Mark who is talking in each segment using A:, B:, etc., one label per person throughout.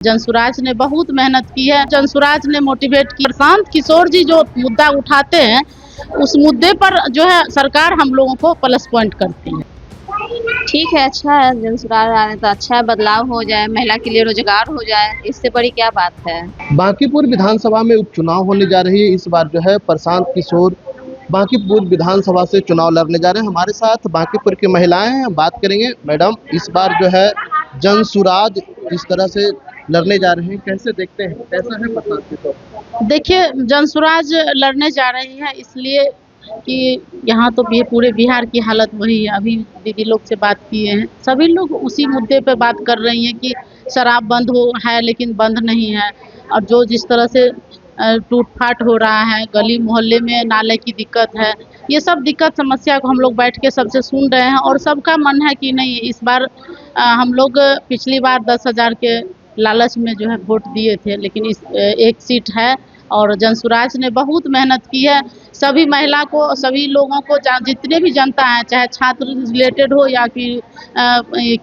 A: जनसुराज ने बहुत मेहनत की है। जनसुराज ने मोटिवेट की। प्रशांत किशोर जी जो मुद्दा उठाते हैं उस मुद्दे पर जो है सरकार हम लोगों को प्लस पॉइंट करती है।
B: ठीक है, अच्छा है, जनसुराज आए तो अच्छा है, बदलाव हो जाए, महिला के लिए रोजगार हो जाए, इससे बड़ी क्या बात है।
C: बांकीपुर विधानसभा में उपचुनाव होने जा रही है। इस बार जो है प्रशांत किशोर बांकीपुर विधानसभा से चुनाव लड़ने जा रहे हैं। हमारे साथ बांकीपुर की महिलाएं हैं, बात करेंगे। मैडम, इस बार जो है जनसुराज जिस तरह से लड़ने जा रहे हैं, कैसे देखते हैं, कैसा है प्रशांत किशोर?
A: देखिए, जनसुराज लड़ने जा रही है इसलिए कि यहाँ तो पूरे बिहार की हालत वही है। अभी दीदी लोग से बात किए हैं, सभी लोग उसी मुद्दे पे बात कर रही हैं कि शराब बंद हो है लेकिन बंद नहीं है, और जो जिस तरह से टूट फाट हो रहा है, गली मोहल्ले में नाले की दिक्कत है, ये सब दिक्कत समस्या को हम लोग बैठ के सबसे सुन रहे हैं। और सबका मन है कि नहीं, इस बार हम लोग पिछली बार 10,000 के लालच में जो है वोट दिए थे, लेकिन इस एक सीट है और जनसुराज ने बहुत मेहनत की है। सभी महिला को, सभी लोगों को, जितने भी जनता है, चाहे छात्र रिलेटेड हो या कि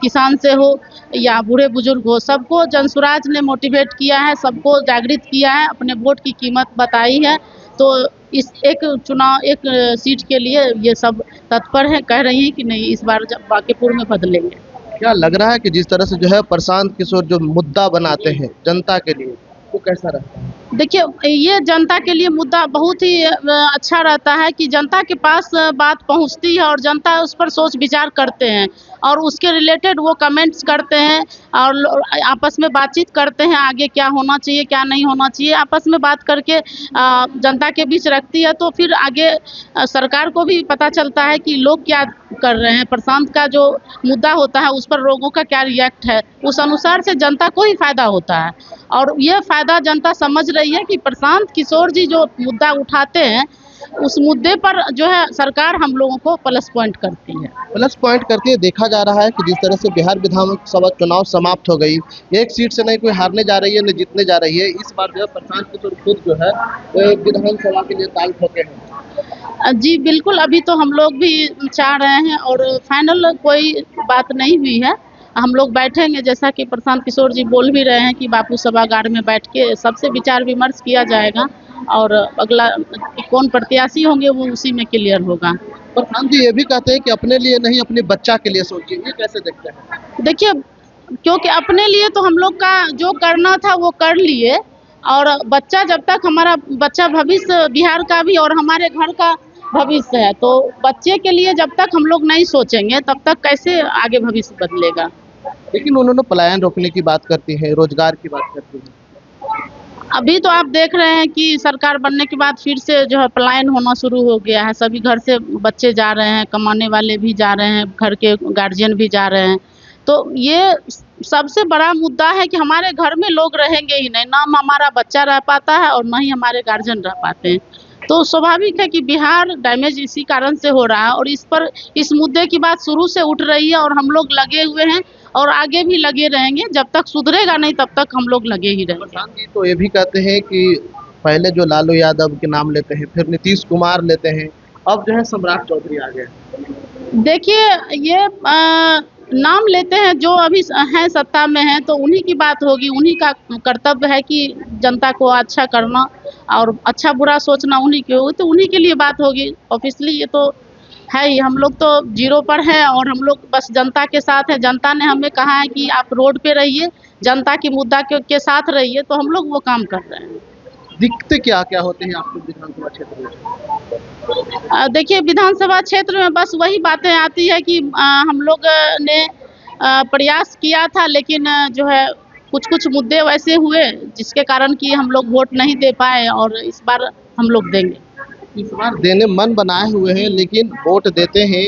A: किसान से हो या बूढ़े बुजुर्ग हो, सबको जनसुराज ने मोटिवेट किया है, सबको जागृत किया है, अपने वोट की कीमत बताई है। तो इस एक चुनाव, एक सीट के लिए ये सब तत्पर है, कह रही हैं कि नहीं इस बार बांकीपुर में बदलेंगे।
C: क्या लग रहा है कि जिस तरह से जो है प्रशांत किशोर जो मुद्दा बनाते हैं जनता के लिए, वो कैसा रहता है?
A: देखिए, ये जनता के लिए मुद्दा बहुत ही अच्छा रहता है कि जनता के पास बात पहुंचती है और जनता उस पर सोच विचार करते हैं और उसके रिलेटेड वो कमेंट्स करते हैं और आपस में बातचीत करते हैं, आगे क्या होना चाहिए क्या नहीं होना चाहिए, आपस में बात करके जनता के बीच रखती है। तो फिर आगे सरकार को भी पता चलता है कि लोग क्या कर रहे हैं, प्रशांत का जो मुद्दा होता है उस पर लोगों का क्या रिएक्ट है, उस अनुसार से जनता को ही फायदा होता है। और ये फायदा जनता समझ रही है कि प्रशांत किशोर जी जो मुद्दा उठाते हैं उस मुद्दे पर जो है सरकार हम लोगों को प्लस पॉइंट करती है।
C: प्लस पॉइंट करके देखा जा रहा है कि जिस तरह से बिहार विधानसभा चुनाव समाप्त हो गई, एक सीट से नहीं कोई हारने जा रही है न जीतने जा रही है। इस बार जो है प्रशांत किशोर खुद जो है विधानसभा के लिए ताल ठोके हैं।
A: जी बिल्कुल, अभी तो हम लोग भी चाह रहे हैं और फाइनल कोई बात नहीं हुई है। हम लोग बैठेंगे, जैसा कि प्रशांत किशोर जी बोल भी रहे हैं कि बापू सभागार में बैठ के सबसे विचार विमर्श किया जाएगा और अगला कौन प्रत्याशी होंगे वो उसी में क्लियर होगा।
C: प्रशांत जी ये भी कहते हैं कि अपने लिए नहीं, अपने बच्चा के लिए सोचिए, ये कैसे देखते हैं?
A: देखिए, क्योंकि अपने लिए तो हम लोग का जो करना था वो कर लिए, और बच्चा, जब तक हमारा बच्चा भविष्य बिहार का भी और हमारे घर का भविष्य है, तो बच्चे के लिए जब तक हम लोग नहीं सोचेंगे तब तक कैसे आगे भविष्य बदलेगा।
C: लेकिन उन्होंने पलायन रोकने की बात करती है, रोजगार की बात करती है।
A: अभी तो आप देख रहे हैं कि सरकार बनने के बाद फिर से जो है पलायन होना शुरू हो गया है। सभी घर से बच्चे जा रहे हैं, कमाने वाले भी जा रहे हैं, घर के गार्जियन भी जा रहे हैं। तो ये सबसे बड़ा मुद्दा है कि हमारे घर में लोग रहेंगे ही नहीं, ना हमारा बच्चा रह पाता है और ना ही हमारे गार्जियन रह पाते हैं। तो स्वाभाविक है कि बिहार डैमेज इसी कारण से हो रहा है और इस मुद्दे की बात शुरू से उठ रही है और हम लोग लगे हुए हैं और आगे भी लगे रहेंगे। जब तक सुधरेगा नहीं तब तक हम लोग लगे ही रहेंगे।
C: प्रशांत जी तो ये भी कहते हैं कि पहले जो लालू यादव के नाम लेते हैं, फिर नीतीश कुमार लेते हैं, अब जो है सम्राट चौधरी आ गए।
A: देखिए, ये नाम लेते हैं जो अभी हैं सत्ता में हैं, तो उन्हीं की बात होगी, उन्हीं का कर्तव्य है कि जनता को अच्छा करना और अच्छा बुरा सोचना उन्हीं की होगी, तो उन्हीं के लिए बात होगी। ऑब्वियसली ये तो है ही, हम लोग तो जीरो पर हैं और हम लोग बस जनता के साथ हैं। जनता ने हमें कहा है कि आप रोड पे रहिए, जनता की मुद्दा के साथ रहिए, तो हम लोग वो काम कर रहे हैं।
C: दिक्कतें क्या क्या होते हैं आपको विधानसभा क्षेत्र में?
A: देखिए, विधानसभा क्षेत्र में बस वही बातें आती है कि हम लोग ने प्रयास किया था, लेकिन जो है कुछ मुद्दे वैसे हुए जिसके कारण कि हम लोग वोट नहीं दे पाए, और इस बार हम लोग देंगे।
C: इस बार देने मन बनाए हुए हैं, लेकिन वोट देते हैं,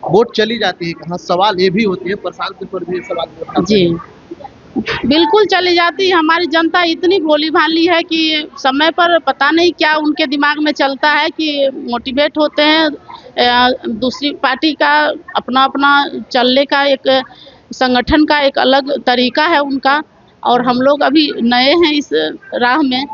C: वोट चली जाती है कहाँ? सवाल ये भी होती है, प्रशांत किशोर भी सवाल उठाते हैं।
A: जी बिल्कुल चली जाती है। हमारी जनता इतनी भोली भाली है कि समय पर पता नहीं क्या उनके दिमाग में चलता है कि मोटिवेट होते हैं। दूसरी पार्टी का अपना अपना चलने का एक संगठन का एक अलग तरीका है उनका, और हम लोग अभी नए हैं इस राह में,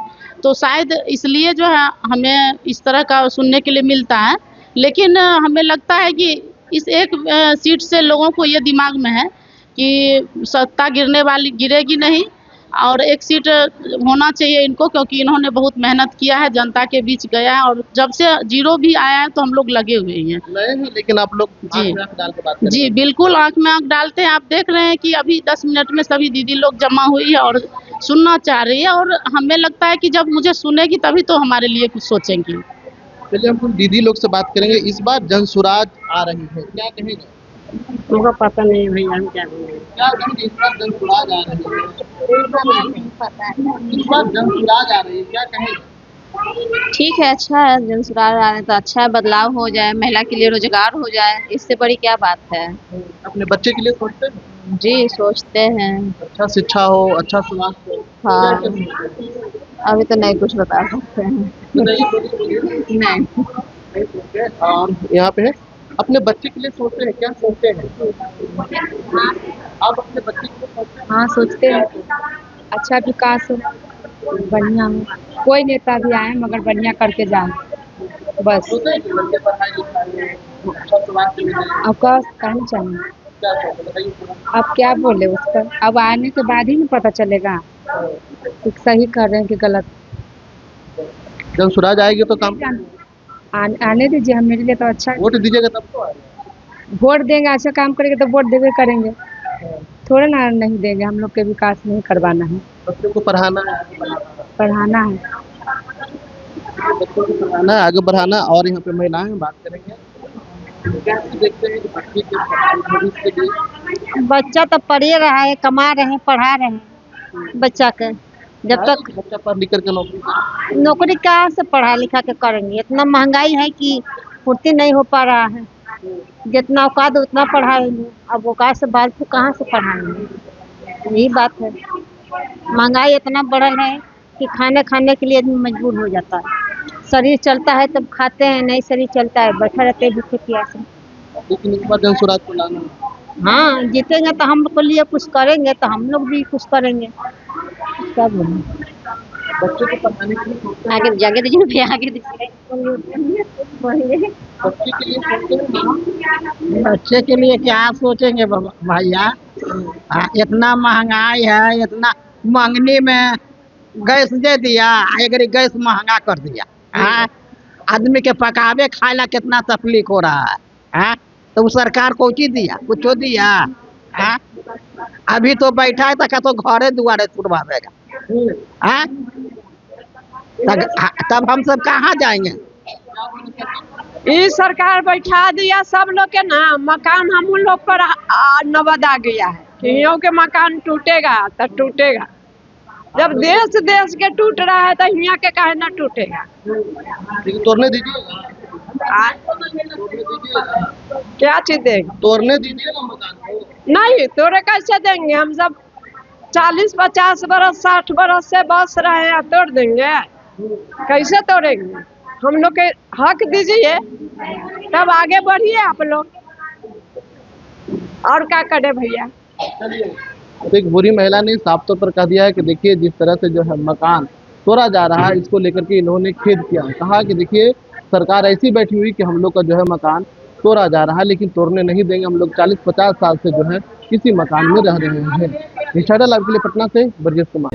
A: तो शायद इसलिए जो है हमें इस तरह का सुनने के लिए मिलता है। लेकिन हमें लगता है कि इस एक सीट से लोगों को ये दिमाग में है कि सत्ता गिरेगी नहीं और एक सीट होना चाहिए इनको, क्योंकि इन्होंने बहुत मेहनत किया है, जनता के बीच गया है, और जब से जीरो भी आया है तो हम लोग लगे हुए हैं।
C: नए हैं लेकिन आप लोग
A: जी।
C: आंख में आंख डाल के बात कर रहे
A: जी
C: हैं।
A: बिल्कुल, आंख में आंख डालते हैं। आप देख रहे हैं कि अभी 10 मिनट में सभी दीदी लोग जमा हुई है और सुनना चाह रही है, और हमें लगता है कि जब मुझे सुनेगी तभी तो हमारे लिए कुछ सोचेंगी।
C: चलिए हम कुछ दीदी लोग से बात करेंगे। इस बार जनसुराज आ रही है, क्या कहेंगे?
A: मुझे पता नहीं भैया, हम क्या कहेंगे।
C: क्या कहेंगे? इस बार जनसुराज आ रही है, इस बार जनसुराज आ रही है, क्या कहेंगे?
B: ठीक है, अच्छा है, जनसुराज आने तो अच्छा है, बदलाव हो जाए, महिला के लिए रोजगार हो जाए, इससे बड़ी क्या बात है।
C: अपने बच्चे के लिए सोचते हैं?
B: जी सोचते हैं।
C: अच्छा शिक्षा हो, अच्छा स्वास्थ्य हो,
B: हाँ।
C: क्या क्या सोचते हैं?
B: अभी तो नहीं कुछ बता सकते हैं।
C: बताइए।
B: नहीं।
C: और यहाँ पे है, अपने बच्चे के लिए सोचते हैं, क्या सोचते हैं? आप अपने बच्चे के लिए सोचते हैं?
D: हाँ सोचते हैं, अच्छा विकास हो, बढ़िया हो, कोई नेता भी आए मगर बढ़िया करके जाए बस।
C: सोचते हैं कि बच्चे पढ़ाई लिखाई हो, अच्छा स्वास्थ्य मिले,
D: अब का कहना चाहिए,
C: क्या सोचते हैं? बताइए थोड़ा।
D: अब क्या बोले उस पर, अब आने के बाद ही ना पता चलेगा कि सही कर रहे हैं कि गलत।
C: जनसुराज आएगी तो काम,
D: आने दीजिए, हम मेरे लिए तो अच्छा है।
C: वोट दीजिएगा तब तो आएगा।
D: वोट देंगे, अच्छा काम करेंगे तो वोट देवे करेंगे, थोड़ा ना नहीं देंगे। हम लोग के विकास नहीं करवाना है,
C: बच्चों को पढ़ाना है, आगे बढ़ाना है।
D: पढ़ाना है।
C: बच्चों को पढ़ाना है, आगे बढ़ाना है। और यहाँ पे महिलाएं हैं, बात करेंगे। कैसे देखते हैं कि बच्चे के भविष्य के लिए?
E: बच्चा तो पढ़ ही रहा है, कमा रहे हैं, पढ़ा रहे हैं बच्चा के। जब तक
C: बच्चा पढ़ लिख करके नौकरी करे।
E: नौकरी कहाँ से पढ़ा लिखा के करेंगे, इतना महंगाई है कि पूर्ति नहीं हो पा रहा है। जितना औकात उतना पढ़ाएंगे, अब औकात से फालतू कहाँ से पढ़ाएंगे, यही बात है। महंगाई इतना बढ़ल है कि खाने के लिए आदमी मजबूर हो जाता है। शरीर चलता है तब खाते हैं, नहीं शरीर चलता है बैठा रहते हैं भूखे प्यासे।
C: लेकिन इस बार जनसुराज को लाना है।
E: हाँ जीतेंगे तो हम लोग के लिए कुछ करेंगे, तो हम लोग भी कुछ करेंगे। क्या बोलें,
C: बच्चे को पढ़ाने के लिए सोचते हैं,
E: आगे जाके दीजिए भैया, आगे दीजिए।
C: बच्चे के लिए सोचते हैं।
F: बच्चे के लिए क्या सोचेंगे भैया। इतना महंगाई है, इतना मंगनी में गैस दे दिया, एक गैस महंगा कर दिया। आदमी के पकावे खाए ला कितना तकलीफ हो रहा है। तो वो सरकार को चीज दिया, कुछ दिया। अभी तो बैठा है तो घरे दुआरे छुड़वाएगा। तब हम सब कहाँ जाएंगे।
G: ये सरकार बैठा दिया सब लोग के ना, मकान हम उन लोग पर नवद आ गया है कि यों के मकान टूटेगा तो टूटेगा। जब देश देश के टूट रहा है तो यहाँ के काहे ना टूटेगा।
C: लेकिन तोड़ने दीजिए,
G: क्या चीज देंगे,
C: तोड़ने दीजिए ना मकान को।
G: नहीं तोड़े कैसे देंगे। हम सब 40-50 बरस 60 बरस से बस रहे हैं, तोड़ देंगे कैसे तोड़ेंगे। हम लोग के हक दीजिए तब आगे बढ़िए आप लोग, और क्या करे भैया।
C: तो एक बुरी महिला ने साफ तौर पर कह दिया है कि देखिए जिस तरह से जो है मकान तोड़ा जा रहा है, इसको लेकर के इन्होंने खेद किया। कहा कि देखिए सरकार ऐसी बैठी हुई कि हम लोग का जो है मकान तोड़ा जा रहा है, लेकिन तोड़ने नहीं देंगे। हम लोग 40-50 साल से जो है किसी मकान में रह रहे हैं। निशादा लाइव के लिए पटना से ब्रजेश कुमार।